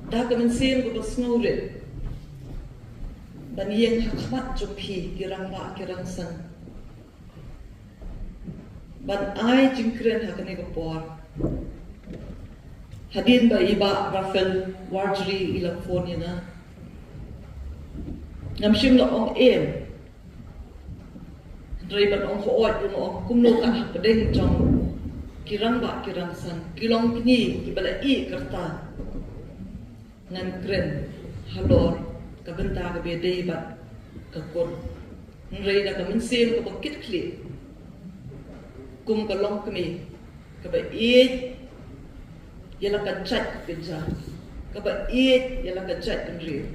dah kemensian ko basngaurit ban yang hakmat jopi kirang ba kirang san ban ai jingkren hakane ko por hadin ba iba Rafael Warjri ila phone na namshim la ong em Driban ong hoot yung ong kumno ka pedeng jong kirang ba kirang san kilong kini kibala i kerta nan kren halor kabenta ka bedei bat ka kon nrei da ka minsim ka bakit kli kum ka long kami ka ba i yala ka chat pinja ka ba i yala ka chat nri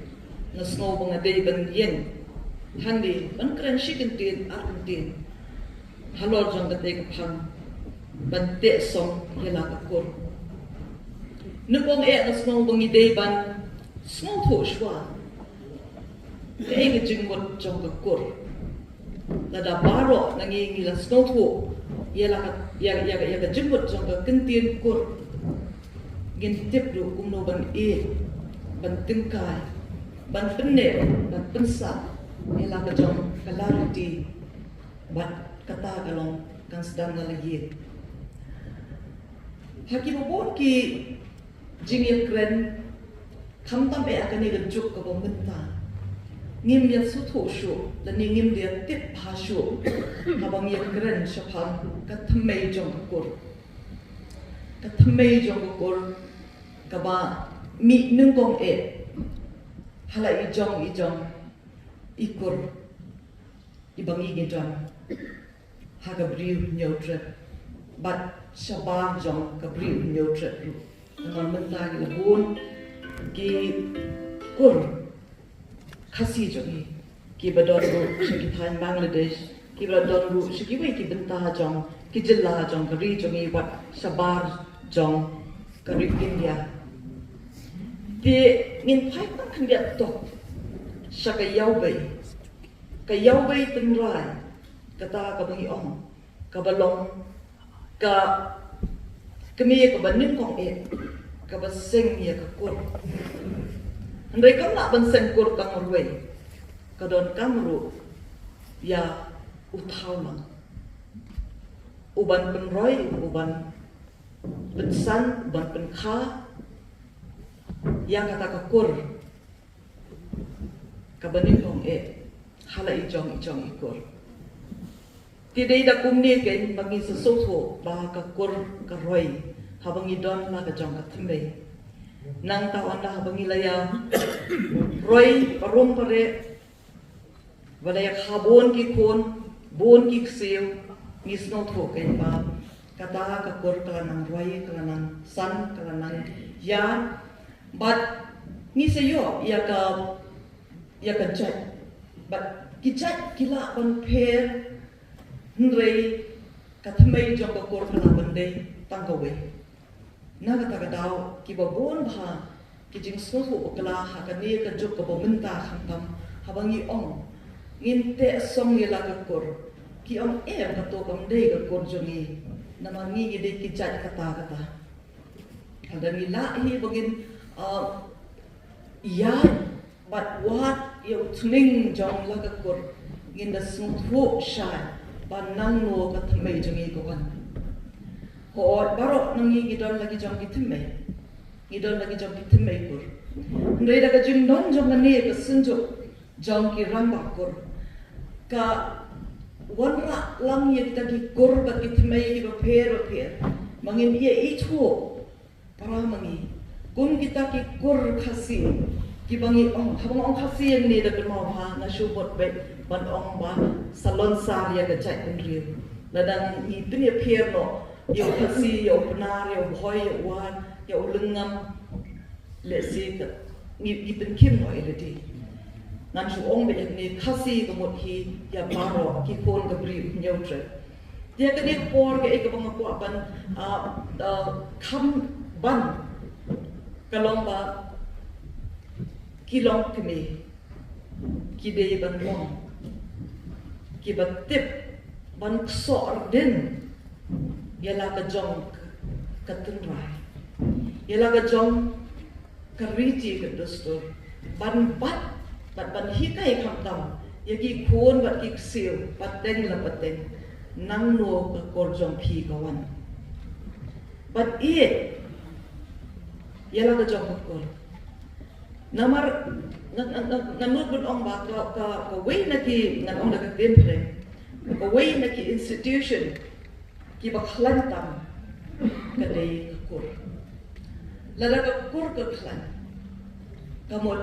na snow bang dei ban yen handi ban kren shikentin arkentin halor jong ka te ka phang ban te song yala ka kor nupong na snow bang idei ban snow tho shwa ke ge jingot jong ka kor lada baro nangi ngila snow tho yala ka ya ka jingot jong ka kentin kor gin tip do kumno ban ban tingkai ban penne ban pensa yala ka jong clarity bat kata kalong kang sedang nalagi hakim bon ki jingye kren khamtam akan ni juk ka bomenta ngim ya su tho shu la ni ngim dia tip pha shu habang ye kren shapam ka thmei jong kor ka ba mi nung kong hala i jong ikor ibang igidam haga briu nyotre bat shabar jong ka briu nyotre ngon menta ki labun ki kur khasi jongi ki badon ru shiki than Bangladesh ki badon ru shiki we ki benta jong ki jilla jong ka ri jongi bat shabar jong ka ri India di ngin phai tan khandiat to shaka yawbai ka yawbai tenrai kata ka bangi ong ka balong ka kemi ka banin kong ka baseng ya ka kur andai kam na ban seng kur ka ngorwei ka don kamru ya uthauma uban penroi uban pensan uban penkha yang kata ka kur ka banin kong hala ijong ikur tidai da kumni ke bagi sesuatu bah ka kur ka roi habang idon la ka jong ka thmei nang ta anda habang ilaya roi parum pare walaya khabon ki khon bon ki kseu ngisno tho ke ba kata ka kur ka nang roi ka nang san ka nang ya but ni sayo ya ka chat but kijat kila ban pair nrei kathmei jong ka kor kala bande tangkawe na kata daw ki babon bha ki jing so kala ha ka ne ka juk ka bomenta khamtam habangi ong ngin te song yela ka kor ki ong ka to kam de ka kor jongi namangi ide kijat kata ada ni la hi bagin ya but what you tling jong la ka kor ngin da sung tho sha banang no ka thmei jongi ko kan ho baro nangi gidon lagi jong ki thmei kur ndai da ka jing don jong ne ka sunjo jong ki ram ba kur ka wanra lang ye ta ki kur ba ki thmei ki ba pher mangin ye I tho para mangi kum kita ki kur khasi ki bangi ong habang ong khasi yang ni da ka mau ha na shu bot be ban ong ba salon sar ya ga chai kun ri ladang I tin ye pher no yo khasi yo pnar yo boy yo wan yo lungam le si ka ni tin kim no ile di nan shu ong be ni khasi ka mot hi ya baro ki kon ka bri nyo tre dia ka ni por ka ek bang ko apan kham ban kalong ba kilong kemi ki de ban long ki batip ban ksor din yala ka jong ka tunrai yala ka jong kariti ke dostor ban hikai khamtam yaki khon bat ki sil pateng la pateng nang no ka korjong phi kawan bat it yala ka jong kor namar nganut bun ong ba ka wei na ki ngan ong da ka temple ka wei na ki institution ki ba khlan tam ka dei ka kur lada ka kur ka khlan kamot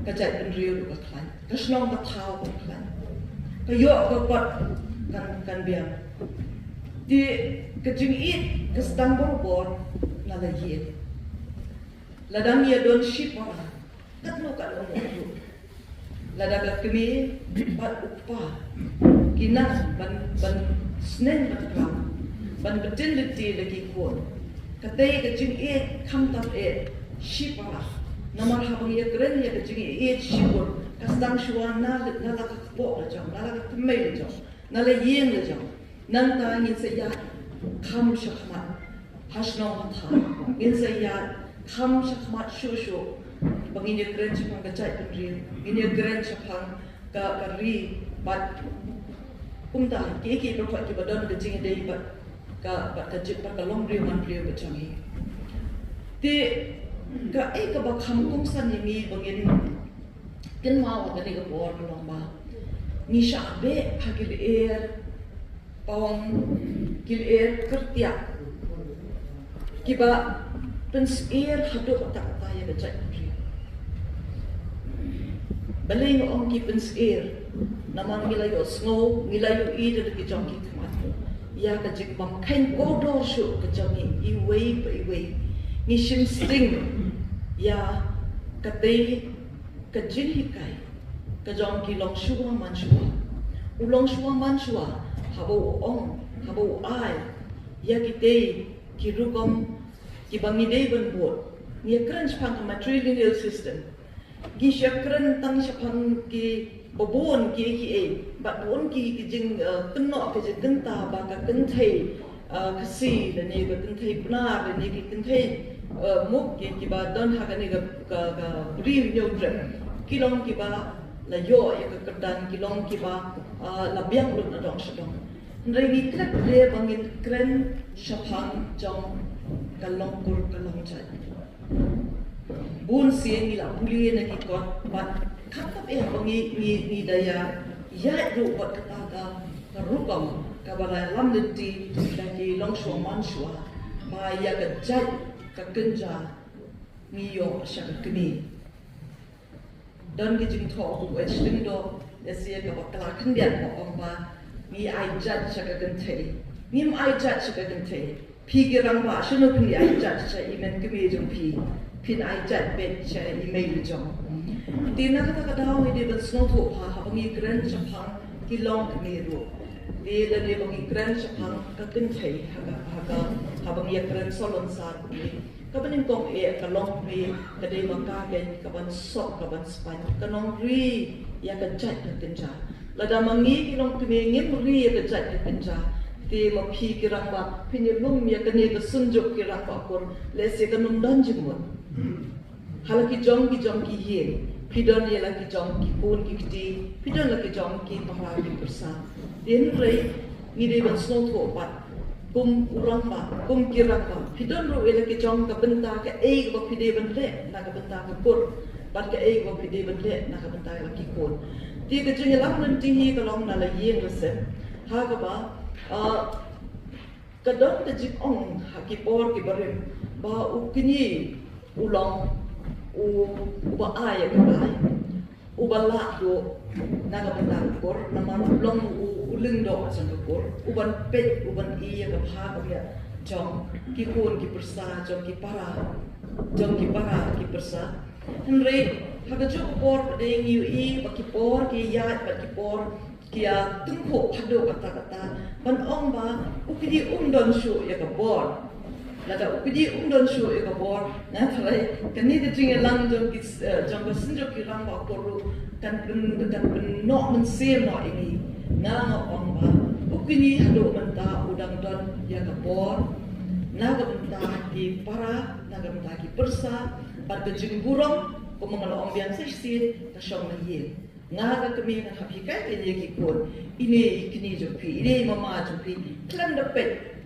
ka jat ben riu ka khlan ka snong ka thau ka khlan ka yo ka kot kan biang di ka jing it ka stang bor na la ye ladang ye don ship ora kat no ka lo lada ka kemi bat upa kina ban snen bat ka ban betin liti lagi kon katay ka jing it kam tap it ship ora namar habang ye kren ye ka jing it shipor kastang shuan na la ka po la jong la ka tmei la jong na la yeng la jong nan ta ngin se ya kam shakmat hasno tha ngin se ya kam shakmat shu bangin ye kren chapang ka chai pin ngin ye kren chapang ka ri bat kumta ke pro ki badon ka jing dei bat ka jit ka long ri man ri ba changi ti ka ka ba kham kum san ni bangin ken ma wa ka ni ka bor long ba ni sha be hagil pawang gil kertia kiba pens hadu tak ya bacai balai ong ki pens namang gilayo snow gilayo de ki jong ki kmat ya ka jik bam kain kodo shu ka jong i wei ni shim sting ya ka tei ka jin hikai ka jong ki long shuwa man shuwa ulong shuwa man shuwa habo ong habo ai ya ki tei ki rugom ki bangi dei ban bot ni kran chpang matrilineal system gi shakran tang shapang ki bobon ki ba bon ki jing kenno ke jing kenta ba ka kenthei kasi le ni ga kenthei pna le ni ki kenthei muk ki ba don ha ga ni ga ri nyo dre kilong ki ba la yo ya ka kedan kilong ki ba la biang lu na dong shadong ndai ni klek le bangin kren shapang jong kalong kur kalong chai bun sien ni la buli na ki kot bat khatap bangi ni daya ya ru bat kata ka rukam ka bala lam ti da ki long shwa man shwa ba ya ka jai ka kenja ni yo sha ka kni dan ki jing tho ku e sling do ya sia ka ba kala khndian ko ong ba ni ai jat sha ka kan thei nim ai jat sha ka kan thei pi ki rang ba shunu phi ai jat sha imen ki me jong pin ai jat bet sha email jong tina ka daw ide ban snow tho ha ha bangi gran chapang ki long ni ro de la de bangi gran chapang ka tin thei ha bangi gran solon sar ni ka banin kong ka long ni ka de ma ka ke ka ban sok ka ban span ka nong ri ya ka chat ka tin cha la da mangi ki long ki ngin ri ya ka chat ka tin cha te ma phi ki rang ba phin ni lum ya ka ne ka sun jok ki rang ba kor le se ka num dan jim mo halaki jong ki ye pidon ye laki jong ki pun ki ti pidon laki jong ki pahra ki persa den rei ni de ban snow tho pat kum urang ba kum kirang ba pidon ro ye laki jong ka benta ka e ba pide ban le na ka benta ka kur bat ka e ba pide ban le na ka benta laki kun ti ka jing lam nan ti hi ka long na la yeng le se ha ka ba ka don ka jik ong ha ki por ki barim ba u kini ulong uba ay ka ay uba la do na ka benda kor na ma long uling do sang kor uban pet uban iya ka pha ka ya jong ki kun ki persa jong ki para ki persa henry ha ka jo por de ngi i ba ki por ki ya ba ki por ki ya tung ko phado kata ban ong ba ukidi don shu ya ka bor lada ukidi don shu ya ka bor na thalai kan ni de jing lang jong ki jong ka sin jo ki rang ba koru kan no man sem no ini na ong ba ukini hado man ta udang don ya ka bor naga benta ki para naga benta ki persa bar ke jing burong ko mangalo ong biang sisi ka shong na ye naga kami na happy kai ke ye ki kon ini kini jopi ini mama jopi klan dapet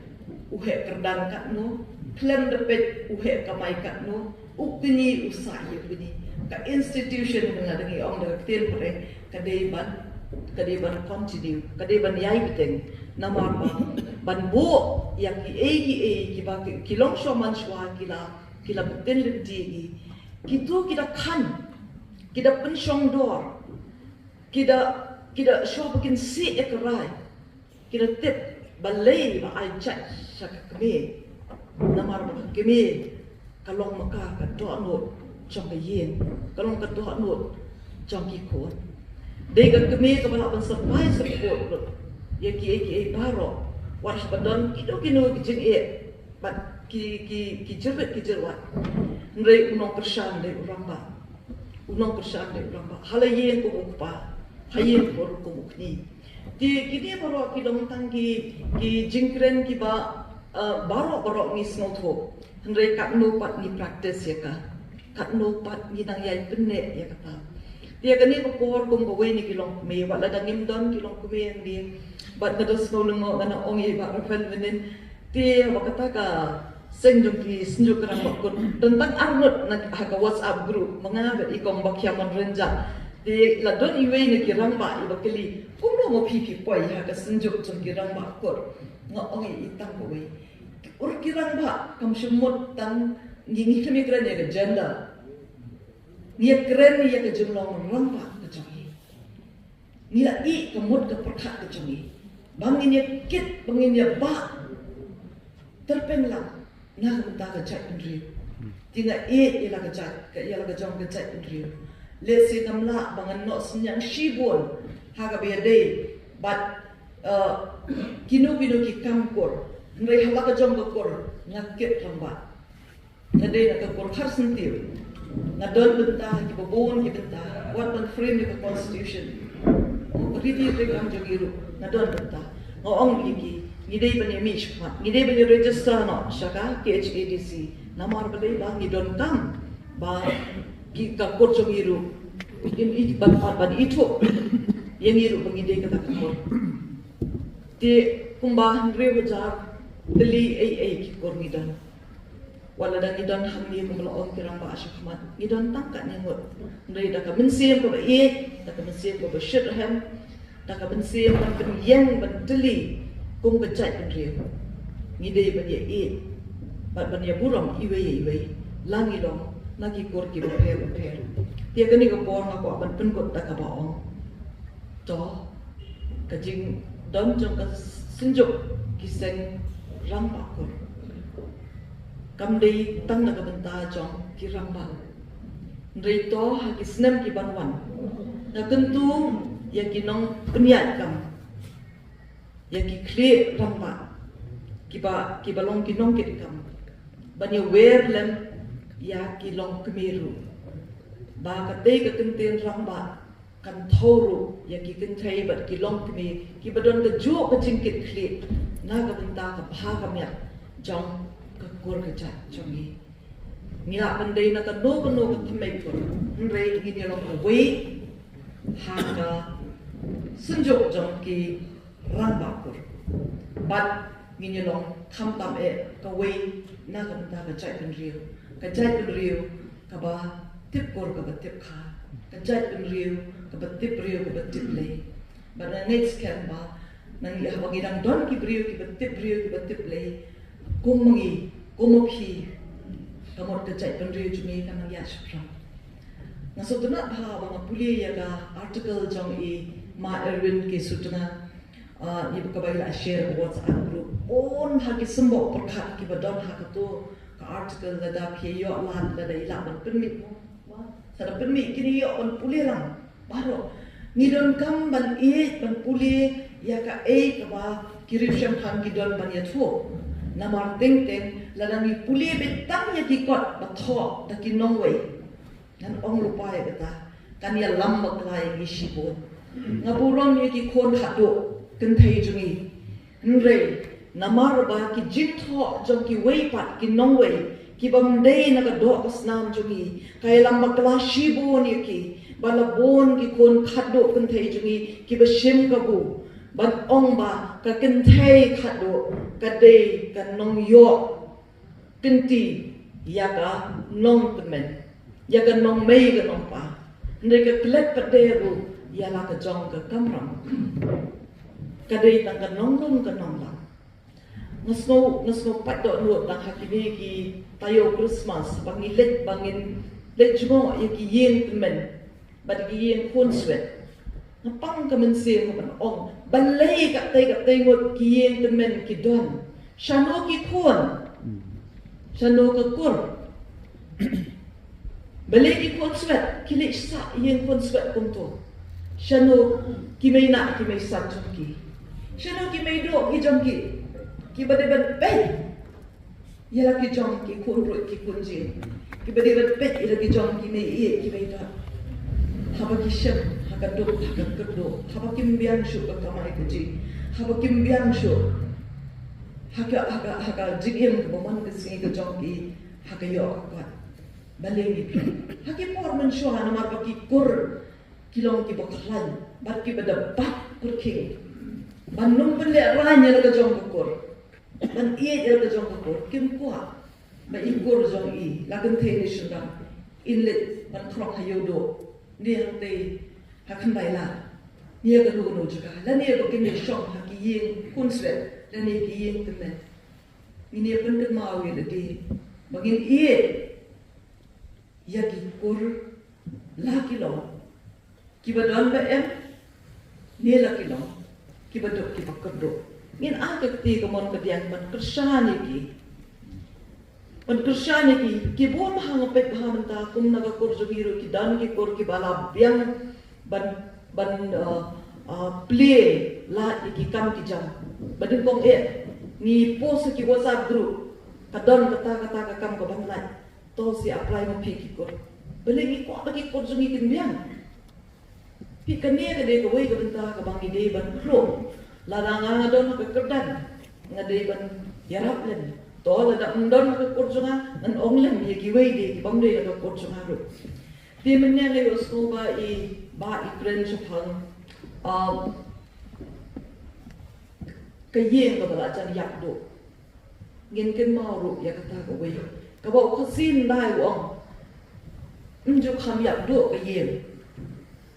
uhe kerdan kat no klan dapet uhe kamai kat no ukini usah ye bini ka institution nga dangi ong da tel pare kadeban continue kadeban yai biteng namar ban bo yang ki ba kilong shoman shwa kila beten lenti kitu kita kan kita pensyong dor kita show bikin si ekrai kita tip balai ba ai chat sak keme namar ba keme kalong maka ka do no trong cái yin kalong ka do no trong ki ko dei ka keme ka bala ban supply support ya ki baro waras badan kido kino kijing bat ki jerwat ndrei unong kersan de uramba halayen ko ukpa hayen ko mukni di kini baro ki dong tangki ki jingkren ki ba baro ni snotho ndrei kat no pat ni practice ya ka kat no pat ni nang yai penne ya kata dia kani ko por kum ko we ni kilong me wala dangim don kilong ko me ni bat na dos no lungo kana ong i ba fen venin dia wakata ka senjung ki senjuk rang ko tentang arnut na ha WhatsApp group mga ikong bakya mon renja di la don iwe ni kirang ba iba kili kumno mo pipi poi ha ka senjuk chung kirang ba ko nga ong i itang ko we ur kirang ba kam shumot tang ngingi kemi kran ya agenda ni kran ya ke jumlong rang ba ka changi ni la i kamut ka perkhat ka changi bangin ya kit bangin ya ba terpeng lang na ta ka chat indri tinga ila ka chat ka ila ka jong ka chat indri le si kamla bangan no senyang shibon ha ka be day but kino ki kamkor ngai hala ka jong ka kor ngakit ramba na day na ka kor khar sentir na don benta ki babon ki benta what man frame ni ka constitution riti rekam jogiru na don benta ngong iki ngidei bani mish pat ngidei bani register no shaka KHADC namar balai bang ngidon kam ba ki ka kor jogiru in ban itu yang iru bangidei kata kor ti kumba re bajar teli ai ki kor ngidon wala dan ngidon hamni ko mala on kirang ba ashakmat ngidon tangkat ngot ndai da ka mensim ko ba da ka mensim ko ba shirham da ka mensim ban yang ban teli kung bajat ban riu ngidei ban ye ban ya buram iwe langi long lagi kor ki ba per dia kani ko por na ko ban pen ko da ka ba ong to ka jing don jong ka sinjuk kiseng ram ba ko kam dei tang na ka benta jong ki ram ba ndrei to ha ki snem ki banwan na tentu ya ki nong peniat kam ya ki kle ram ba ki balong ki nong ki kam ban ya wer lem ya ki long kemiru ba ka dei ka kenten ram ba kan thoru ya ki kentai bat ki long kemi ki badon ka jo ka jingkit kle na ka benta ka bha kam ya jong ka kor ka chat chongi nila pandai na ka no ka thamai ko nrei gi ni long ka we ha ka sunjok jong ki ran ba ko bat gi ni long tham tam ka we na ka benta ka chat pen riu ka ba tip kor ka ba tip kha ka chat pen riu ka ba tip riu ka ba tip le ba na next kan ba nang ya ba gi dang don ki riu ki ba tip riu ki ba tip le kumangi kumopi kamot ka chat pen riu chumi kan ya shpra na so tuna bha ba puli ya ka article jong i ma erwin ke sutuna ibu ka ba share WhatsApp group on ha ki sembo perkhat ki ba don ha ka to ka article da da phe yo lan da dai la ban permit mo wa sa permit kini yo on puli lang baro ni don kam ban ban puli ya ka ka ba kirip sham khan ki don ban ya thu namar teng la ni puli betang ya ki kot ba tho da ki nong wei nan ong lupa ya beta kan ya lam mak lai gi shibon ngapuron ya ki khon khat do ken thei jungi nrei namar ba ki jing tho jong ki wei pat ki nong wei ki bam dei na ka do kas nam jungi kai lam makla shibu ni ki bala bon ki kon khado kun thei jungi ki ba shim ka bu ban ong ba ka kin thei khado ka dei ka nong yo kinti ya ka nong temen ya ka nong mei ka nong pa ndai ka klet pa de ru ya la ka jong ka kamram ka dei tang ka nong lum ka nong lam Nasno pato no tang hakini ki tayo Christmas bangilet bangin let jumo ki yeng temen bad ki yeng kon swet napang ka men se mo ong balay ka tay ngot ki yeng temen ki don shano ki kon shano ka kur balay ki kon swet ki le sa yeng kon swet kum to shano ki may na ki may sa ki shano ki may do ki jong ki bade pet yala ki jong ki kun ro ki kun ji ki bade pet yala ki jong ki nei e ki bai da haba ki shem haga do haga kerdo haba ki mbiang shu ka kamai ku ji haba ki mbiang shu haga jigem ko man ke singi ka jong ki haga yo ka bale ni pi haki por man shu ana mar ba ki kur kilong ki bakran bar ki bada bat kur king banung bele ranya la ka jong kur ban ie el ka jong ko kim kwa ba I gor jong I la kan the ni shura inlet ban khrok hayo do ni hang te ha khan dai la ni ka do no chuka la ni ba kim ni shong ha ki yin kun sret la ni ki yin te men ni ban kan ma wi de di bagin ie ya ki kor la ki lo ki ba don ba em ni la ki lo ki ba do ki ba ko do Ngin akak ti kamon kadiang man Kristiyani ki buon mahangapet mahamanta kum nagakur jugiro ki dan ki kor ki bala biang ban play la ki kam ki jam badin kong ni post ki WhatsApp group kadon kata ka kam ko ban lai to si apply mo pi ki kor beli ni ko ba ki kor jugi kin biang pi kania ka de ko wei ka banta ka bang ide ban pro Ladang don ke kerdan ngadei ban yarap len to ladang don ke kurjunga nan onglen ye giwei de bamde ke kurjunga ru di mennya le usku ba I kren chapang ke yen ko bala chan yak do ngin ken mau ru ya kata ko wei ka ba ko sin dai wong nju kham yak do ke yen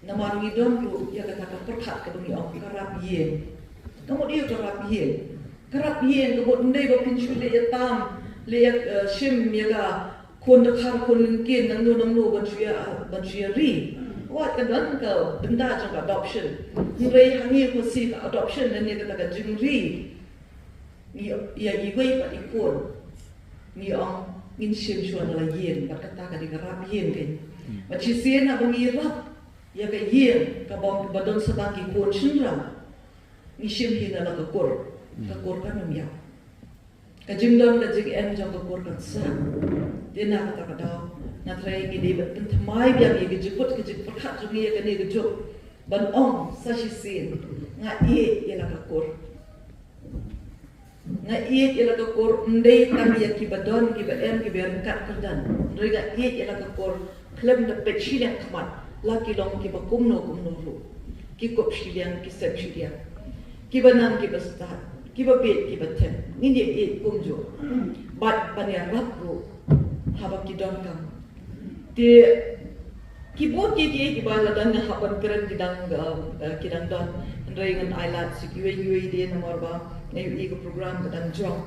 namar ngi don ru ya kata ka perkhat ke dumi ong karap yen kamu dia kerap yen kamu ndai ba pinchu le yatam le shim yaga kon da khar kon lingkin nang no ban chuya ri wat ka dan ka benda jong adoption ngai hangi ko si ka adoption dan ya ka jing ri ni ya I wei pa I kon ni ong ngin shim chuan la yen ba kata ka di kerap yen ken ba chi sien na bangi rap ya ka yen ka bom badon sa ki kon shinra ni shim hina la ka kor kan ya ka jingdon ka jing em jong ka kor kan sa dina ka ta daw na trai gi de ban thamai bia gi jiput ki jik pakhat ju ni ka ne gi jo ban ong sa shi sin nga ye la ka kor nga ye la ka kor ndei tam ya ki badon ki ba em ki ber kat kan roi ga ye la ka kor klem da pet shi le khamat la ki long ki ba kum no ru ki kop shi lian ki sep shi lian kiba nam kiba start kiba bet kiba tem ngindi e kumjo bat banya rakro haba kidon kam te kibo ki ba la dan haban keren kidang don rengan ailat sikiwe yue de nomor ba e ko program kadang jong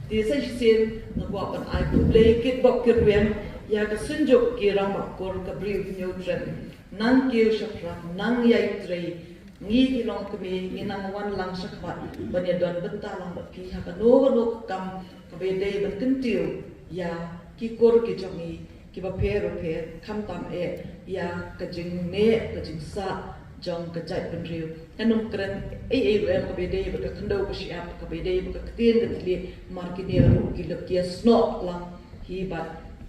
te sa sen na ko pan ai ko play kit bok kirwen ya ka sunjuk ki ramak kor ka brief neutral nang ki shafra nang yai trei ngi ki long kami ni nang wan lang sakwa banya don benta lang ba ki ha ka no kam ka be dei ban kentiu ya ki kor ki jongi ki ba pher kham tam ya ka jing ne ka jing sa jong ka jai ban riu kanum kren rem ka be dei ba ka khndo ka siap ka be dei ba ka tien ka tli mar ki ne ru ki lok ki sno lang hi ba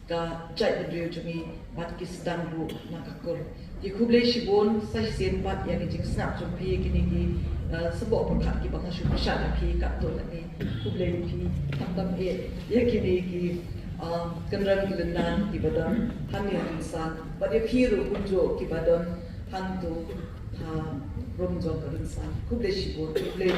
ka jai bidriu chumi Pakistan ru nakakul di kublai shibon sai sen pat yang jing snap chumpi kini ki sebab perkat ki bang shu pasha ki ka to ni kublai ki tam e ya kini ki kenrang gilendan ki badan han ya insan pada phiru kunjo ki badan han tu ha rom jo ka insan kublai shibon kublai